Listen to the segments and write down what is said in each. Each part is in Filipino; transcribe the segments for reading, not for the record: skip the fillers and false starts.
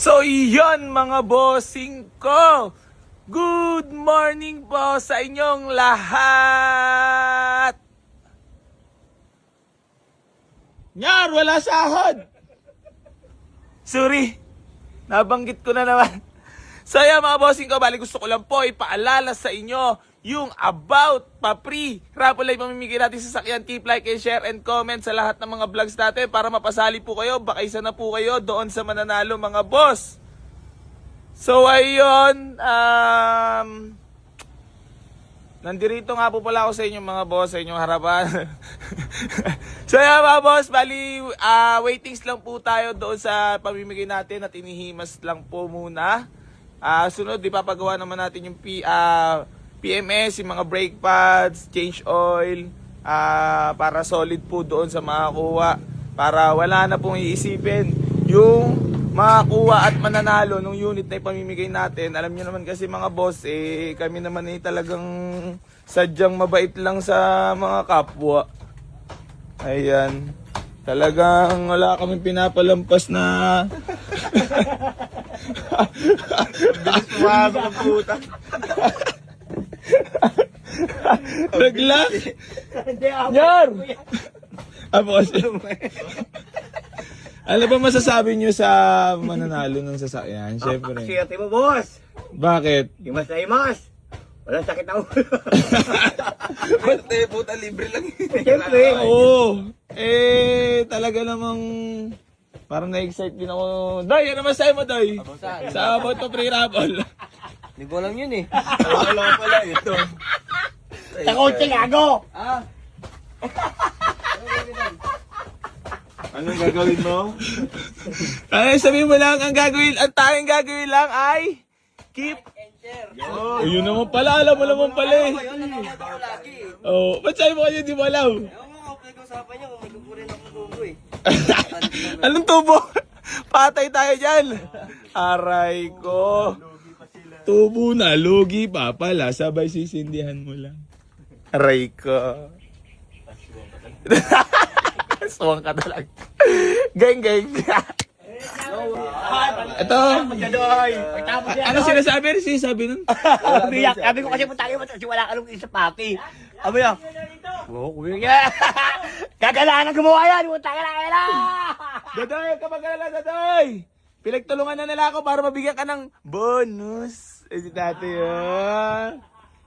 So iyon mga bossing ko. Good morning po sa inyong lahat. Nyar, wala sahod. Sorry, nabanggit ko na naman. So yan mga bossing ko, bali gusto ko lang po ipaalala sa inyo yung about pa-free raffle ay pamimigay natin sa sakyan. Keep like and share and comment sa lahat ng mga vlogs natin para mapasali po kayo. Baka isa na po kayo doon sa mananalo mga boss. So ayun, nandirito nga po pala ako sa inyong mga boss, sa inyong harapan. So yan mga boss, bali waitings lang po tayo doon sa pamimigay natin at inihimas lang po muna. Sunod, ipapagawa naman natin yung PMS, yung mga brake pads, change oil, para solid po doon sa makakuha. Para wala na pong iisipin yung makakuha at mananalo nung unit na ipamimigay natin. Alam niyo naman kasi mga boss, kami naman talagang sadyang mabait lang sa mga kapwa. Ayan. Talagang wala kaming pinapalampas na Bilis pumasok ang puta. naglag. Yar! Apo kasi. Ano ba masasabi nyo sa mananalo ng sasakyan? Siyempre. Siyerte mo, boss. Bakit? Imas na imas. Walang sakit na ulo. Basta puta libre lang. Siyempre. Oo. Talaga namang parang na-excite din ako. Day, ano masahe mo, Day? Sa about to free raffle. Hindi ko alam yun eh. Wala pala ito. Sa kotse gago. Anong gagawin mo? Ay, sabihin mo lang, ang tanging gagawin lang ay keep. Yun naman pala, alam mo naman pala eh. Oh, ba't sabi mo kayo di mo alam? Ewan mo kung pinag-usapan niya kung may kukurin akong tubo eh. Anong tubo? Patay tayo dyan. Aray ko. Tubo na, lugi pa pala. Sabay sisindihan mo lang. Aray ko. Suwang ka talaga. Geng. Ito. Ano sinasabi? Sinasabi nun? Biyak. Sabi ko kasi punta kayo kasi wala ka nung isa papi. Sabi niya. Oo, kuya. Gagalaan ang gumawa yan. Punta ka na kayo na. Daday, kapag ka na Daday. Pinagtulungan na nila ako para mabigyan ka ng bonus. Si tatay yun.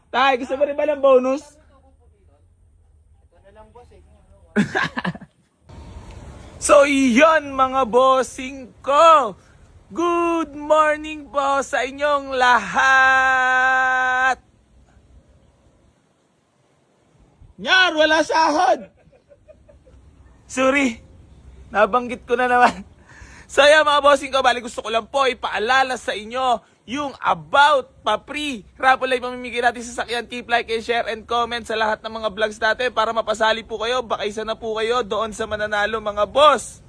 Tay, gusto mo rin ba ng bonus? So iyon mga bossing ko. Good morning po sa inyong lahat. Nyar, wala sahod. Sorry, nabanggit ko na naman. So yan mga bossing ko, bali gusto ko lang po ipaalala sa inyo yung about pa-free raffle ay pamimigay natin sa sakyan. Keep like and share and comment sa lahat ng mga vlogs natin para mapasali po kayo. Baka isa na po kayo doon sa mananalo mga boss.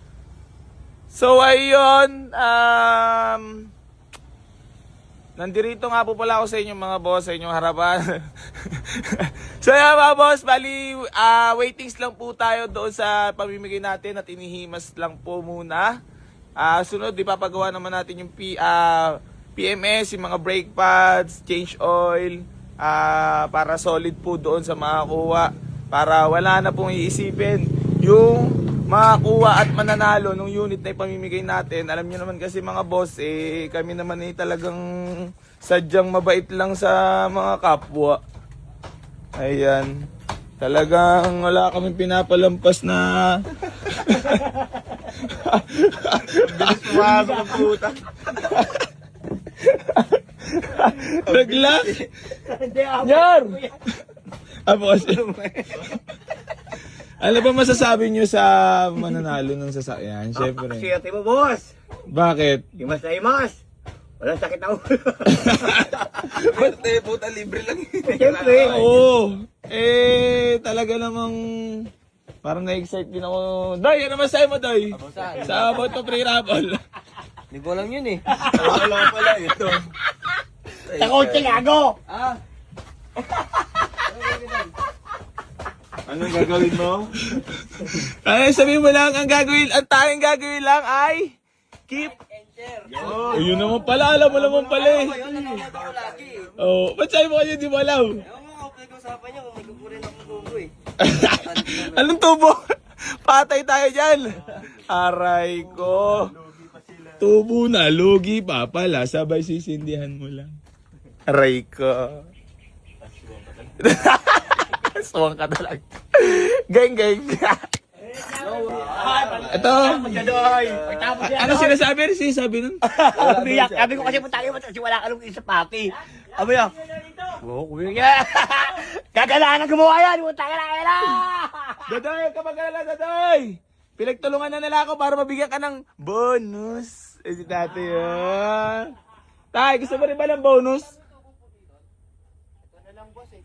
So ayun, nandirito nga po pala ako sa inyong mga boss, sa inyong harapan. So yan mga boss, bali waitings lang po tayo doon sa pamimigay natin at inihimas lang po muna. Sunod, ipapagawa naman natin yung PMS, yung mga brake pads, change oil, para solid po doon sa makakuha. Para wala na pong iisipin yung makakuha at mananalo nung unit na ipamimigay natin. Alam niyo naman kasi mga boss, kami naman talagang sadyang mabait lang sa mga kapwa. Ayan. Talagang wala kaming pinapalampas na Bilis pumasok ang puta. naglag. Yar! Apo kasi. Ano ba masasabi nyo sa mananalo ng sasakyan? Siyempre. Siyerte mo, boss. Bakit? Imas na imas. Walang sakit na ulo. Basta puta libre lang. Siyempre. Oo. Talaga namang parang na-excite din ako. Day, ano masahe mo, Day? Sa about to free raffle. Hindi ko alam yun eh. Wala pala ito. Sa kotse gago. Anong gagawin mo? Ay, sabihin mo lang, ang tanging gagawin lang ay keep. Oh, yun naman pala. Alam mo naman pala eh. Ayun, nanonood ako lagi eh. Oh, ba't sabi mo kasi di mo alam? Ewan mo kung pinag-usapan niya kung may kukurin ako tubo eh. Anong tubo? Patay tayo dyan. Aray ko. Tubo na, lugi pa pala. Sabay sisindihan mo lang. Aray ko. Suwang ka talaga. Geng, geng. Ito. Magdadoy. Pagtapos yan. Ano sinasabi? Ano sinasabi nun? Biyak. Sabi ko kasi punta kayo kasi wala ka nung isa papi. Abi yan. Oo, kuya. Gagalaan ang gumawa yan. Punta ka na. Daday, kapag kalala, Daday. Pinagtulungan na nila ako para mabigyan ka ng bonus. Eh, si tatay, ah. Tay, gusto mo rin ba ng bonus? Ito na lang, boss, eh.